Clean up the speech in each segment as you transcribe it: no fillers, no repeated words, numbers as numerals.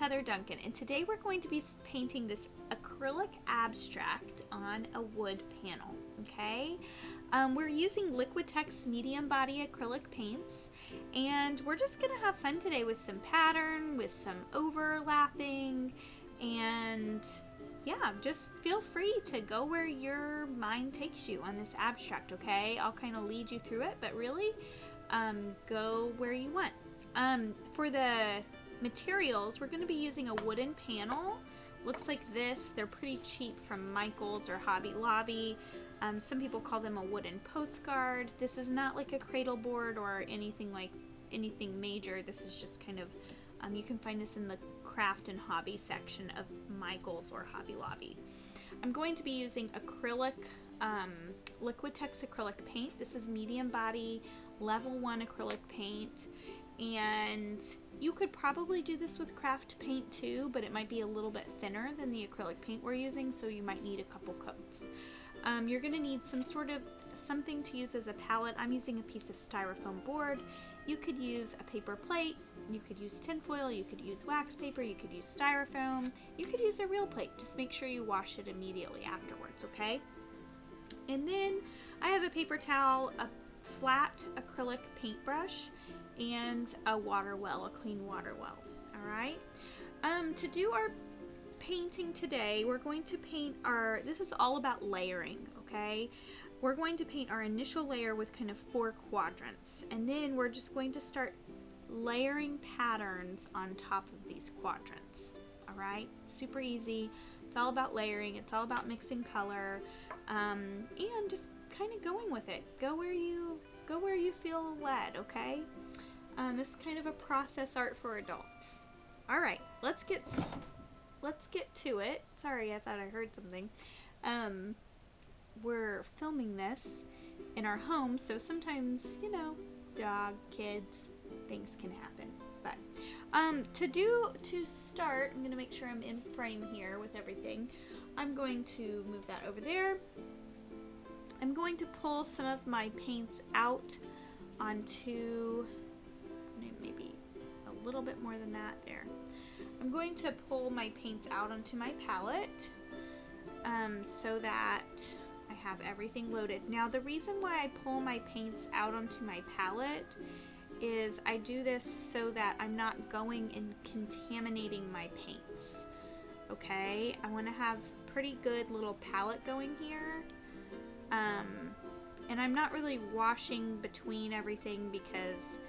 Heather Duncan, and today we're going to be painting this acrylic abstract on a wood panel, okay? We're using Liquitex medium body acrylic paints, and we're just gonna have fun today with some pattern, with some overlapping, and yeah, just feel free to go where your mind takes you on this abstract, okay? I'll kind of lead you through it, but really, go where you want. For the materials, we're going to be using a wooden panel. Looks like this. They're pretty cheap from Michael's or Hobby Lobby. Some people call them a wooden postcard. This is not like a cradle board or anything major. This is just kind of, you can find this in the craft and hobby section of Michael's or Hobby Lobby. I'm going to be using acrylic, Liquitex acrylic paint. This is medium body, level 1 acrylic paint. And you could probably do this with craft paint too, but it might be a little bit thinner than the acrylic paint we're using, so you might need a couple coats. You're going to need something to use as a palette. I'm using a piece of styrofoam board. You could use a paper plate, you could use tinfoil, you could use wax paper, you could use styrofoam, you could use a real plate. Just make sure you wash it immediately afterwards, okay? And then I have a paper towel, a flat acrylic paintbrush, and a water well, a clean water well. Alright, to do our painting today, we're going to paint this is all about layering, okay? We're going to paint our initial layer with kind of 4 quadrants, and then we're just going to start layering patterns on top of these quadrants. Alright, super easy. It's all about layering, it's all about mixing color, and just kind of going with it. Go where you feel led, okay? It's kind of a process art for adults. Alright, let's get to it. Sorry, I thought I heard something. We're filming this in our home, so sometimes, dog, kids, things can happen. But to start, I'm going to make sure I'm in frame here with everything. I'm going to move that over there. I'm going to pull some of my paints out onto maybe a little bit more than that there. I'm going to pull my paints out onto my palette so that I have everything loaded. Now the reason why I pull my paints out onto my palette is I do this so that I'm not going and contaminating my paints. Okay, I want to have pretty good little palette going here. And I'm not really washing between everything because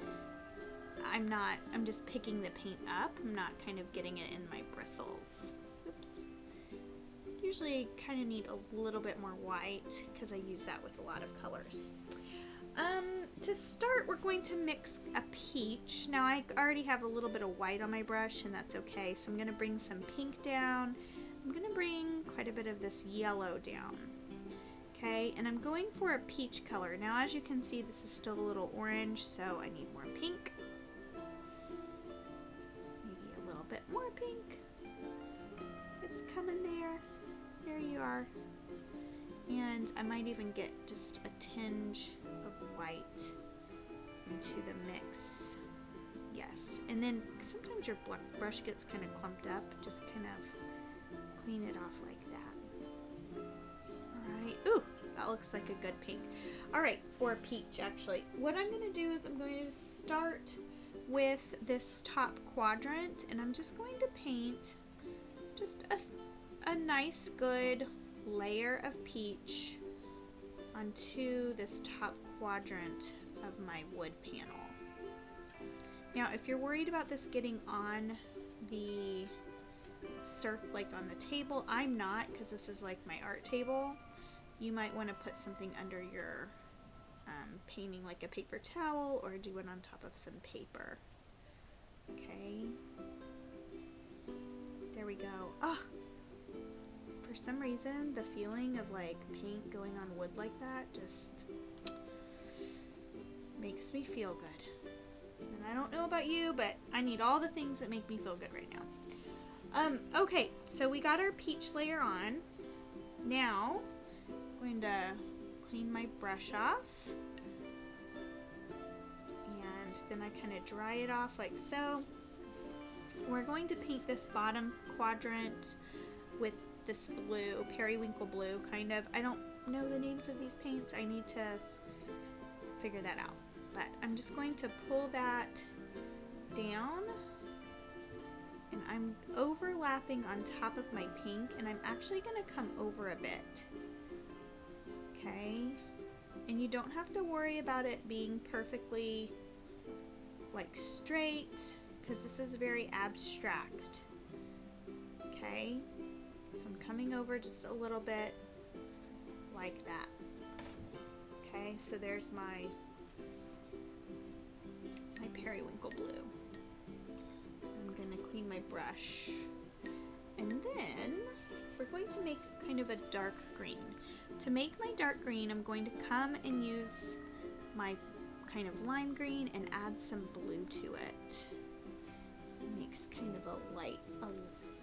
I'm just picking the paint up. I'm not kind of getting it in my bristles. Oops. Usually kind of need a little bit more white because I use that with a lot of colors. To start, we're going to mix a peach. Now I already have a little bit of white on my brush, and that's okay. So I'm going to bring some pink down. I'm going to bring quite a bit of this yellow down. Okay, and I'm going for a peach color. Now as you can see, this is still a little orange, so I need more pink. Maybe a little bit more pink. It's coming there. There you are. And I might even get just a tinge of white into the mix. Yes, and then sometimes your brush gets kind of clumped up. Just kind of clean it off like that. Alright, ooh, that looks like a good pink. Alright, or peach actually. What I'm going to do is I'm going to start with this top quadrant, and I'm just going to paint just a nice good layer of peach onto this top quadrant of my wood panel. Now if you're worried about this getting on the like on the table, I'm not, because this is like my art table. You might want to put something under your painting, like a paper towel, or do it on top of some paper. Okay, there we go. Oh, for some reason the feeling of like paint going on wood like that just makes me feel good. And I don't know about you, but I need all the things that make me feel good right now. Okay, so we got our peach layer on. Now I'm going to clean my brush off, and then I kind of dry it off like so. We're going to paint this bottom quadrant with this blue, periwinkle blue, kind of. I don't know the names of these paints. I need to figure that out. But I'm just going to pull that down, and I'm overlapping on top of my pink, and I'm actually going to come over a bit. Okay? And you don't have to worry about it being perfectly like straight, because this is very abstract. Okay? So I'm coming over just a little bit like that. Okay, so there's my periwinkle blue. I'm gonna clean my brush. And then we're going to make kind of a dark green. To make my dark green, I'm going to come and use my kind of lime green and add some blue to it. It makes kind of a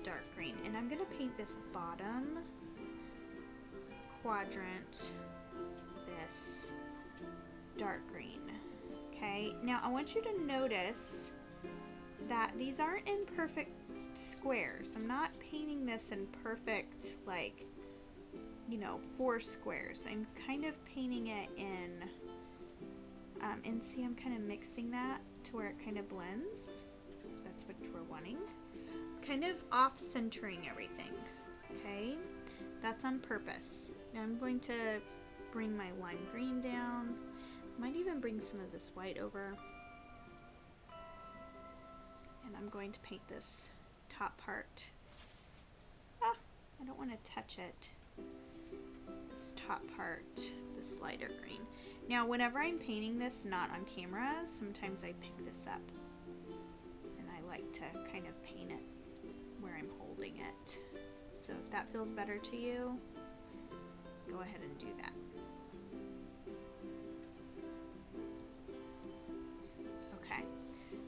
dark green. And I'm gonna paint this bottom quadrant this dark green. Okay, now I want you to notice that these aren't in perfect squares. I'm not painting this in perfect, like, you know, 4 squares. I'm kind of painting it in, and see, I'm kind of mixing that to where it kind of blends. That's what we're wanting. Kind of off-centering everything, okay? That's on purpose. Now I'm going to bring my lime green down. Might even bring some of this white over. And I'm going to paint this top part. I don't want to touch it. This top part, this lighter green. Now, whenever I'm painting this not on camera, sometimes I pick this up. And I like to kind of paint it where I'm holding it. So if that feels better to you, go ahead and do that.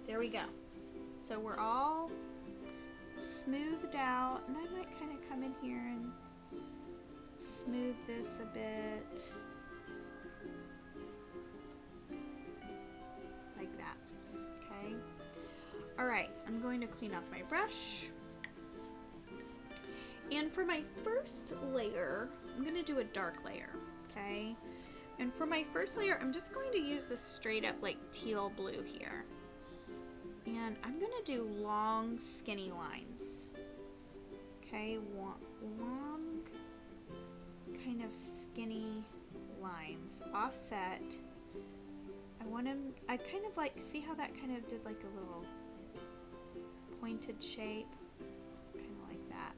There we go. So we're all smoothed out, and I might kind of come in here and smooth this a bit. Like that. Okay. Alright, I'm going to clean off my brush. And for my first layer, I'm going to do a dark layer. Okay. And for my first layer, I'm just going to use this straight up like teal blue here. And I'm going to do long, skinny lines. Okay, long, kind of skinny lines. Offset. I kind of like, see how that kind of did like a little pointed shape? Kind of like that.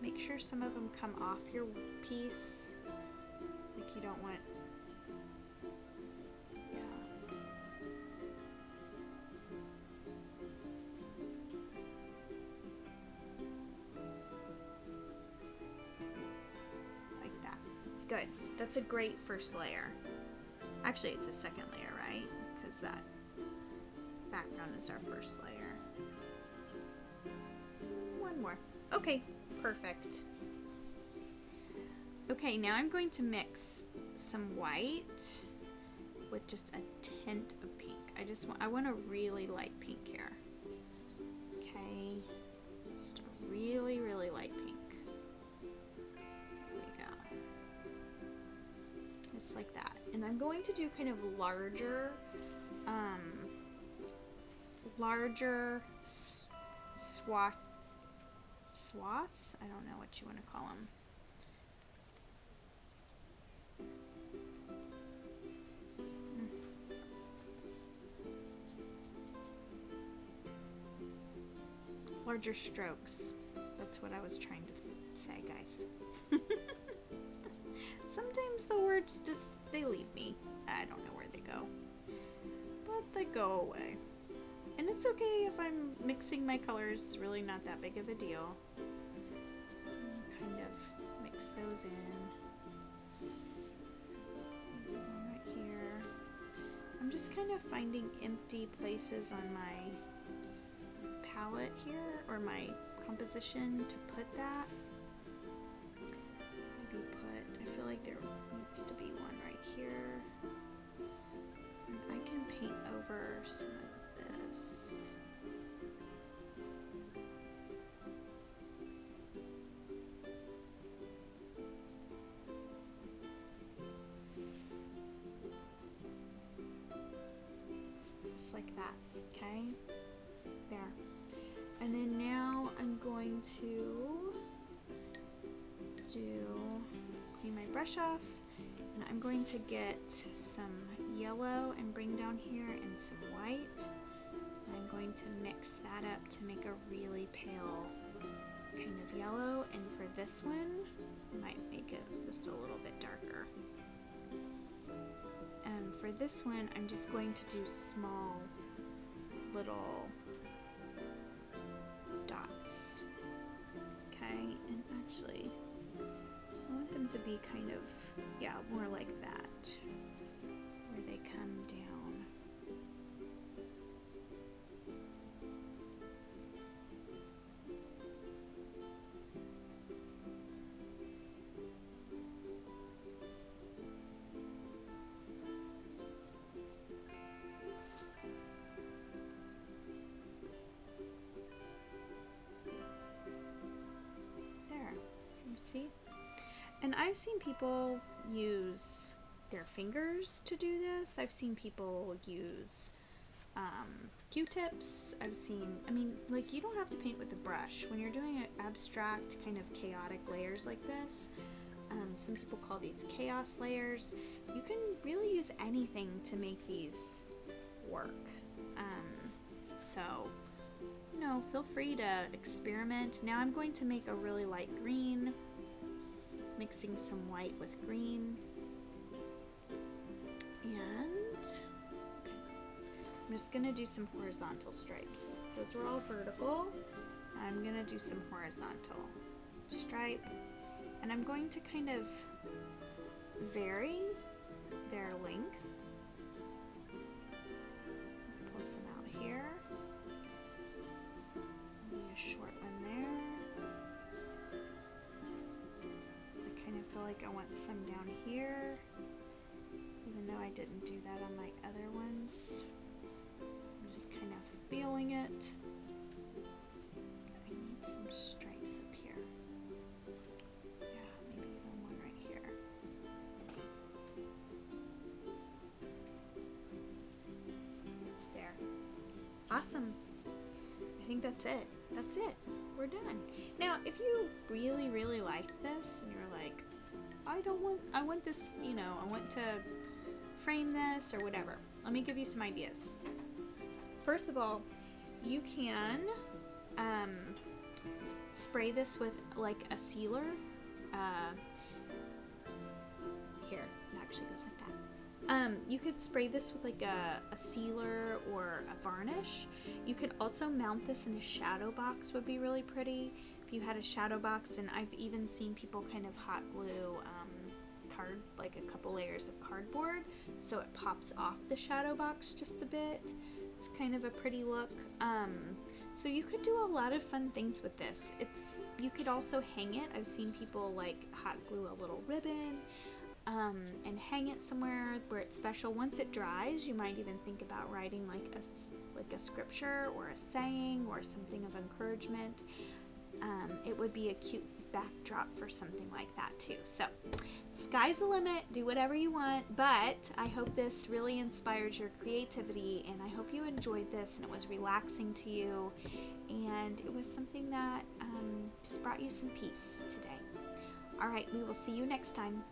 Make sure some of them come off your piece. Like you don't want, good. That's a great first layer. Actually, it's a second layer, right? Because that background is our first layer. One more. Okay, perfect. Okay, now I'm going to mix some white with just a tint of pink. I want a really light pink here. Okay, just a really, really light pink. Like that. And I'm going to do kind of larger swaths. I don't know what you want to call them. Larger strokes. That's what I was trying to say, guys. Sometimes the words just, they leave me. I don't know where they go. But they go away. And it's okay if I'm mixing my colors. It's really not that big of a deal. Kind of mix those in. Right here. I'm just kind of finding empty places on my palette here, or my composition, to put that. I feel like there needs to be one right here. And I can paint over some of this. Just like that, okay? There. And then now I'm going to clean my brush off, and I'm going to get some yellow and bring down here and some white. And I'm going to mix that up to make a really pale kind of yellow, and for this one, I might make it just a little bit darker. And for this one, I'm just going to do small little dots. Okay, and actually, I want them to be kind of, yeah, more like that, where they come down. See? And I've seen people use their fingers to do this. I've seen people use Q-tips. I mean, like, you don't have to paint with a brush. When you're doing abstract, kind of chaotic layers like this, some people call these chaos layers, you can really use anything to make these work. So, you know, feel free to experiment. Now I'm going to make a really light green, mixing some white with green, and I'm just going to do some horizontal stripes. Those are all vertical. I'm going to do some horizontal stripe, and I'm going to kind of vary their length. Pull some out here. Maybe a short one there. I feel like I want some down here, even though I didn't do that on my other ones. I'm just kind of feeling it. I need some stripes up here. Yeah, maybe even one right here. There. Awesome. I think that's it. That's it. We're done. Now, if you really, really liked this and you're like, I want this, you know, I want to frame this or whatever, let me give you some ideas. First of all, you can spray this with like a sealer. Here, it actually goes like that. You could spray this with like a sealer or a varnish. You could also mount this in a shadow box, would be really pretty if you had a shadow box, and I've even seen people kind of hot glue like a couple layers of cardboard so it pops off the shadow box just a bit. It's kind of a pretty look. So you could do a lot of fun things with this. You could also hang it. I've seen people like hot glue a little ribbon and hang it somewhere where it's special. Once it dries, you might even think about writing like a scripture or a saying or something of encouragement. It would be a cute backdrop for something like that too. So sky's the limit, do whatever you want, but I hope this really inspired your creativity, and I hope you enjoyed this and it was relaxing to you, and it was something that just brought you some peace today. All right, we will see you next time.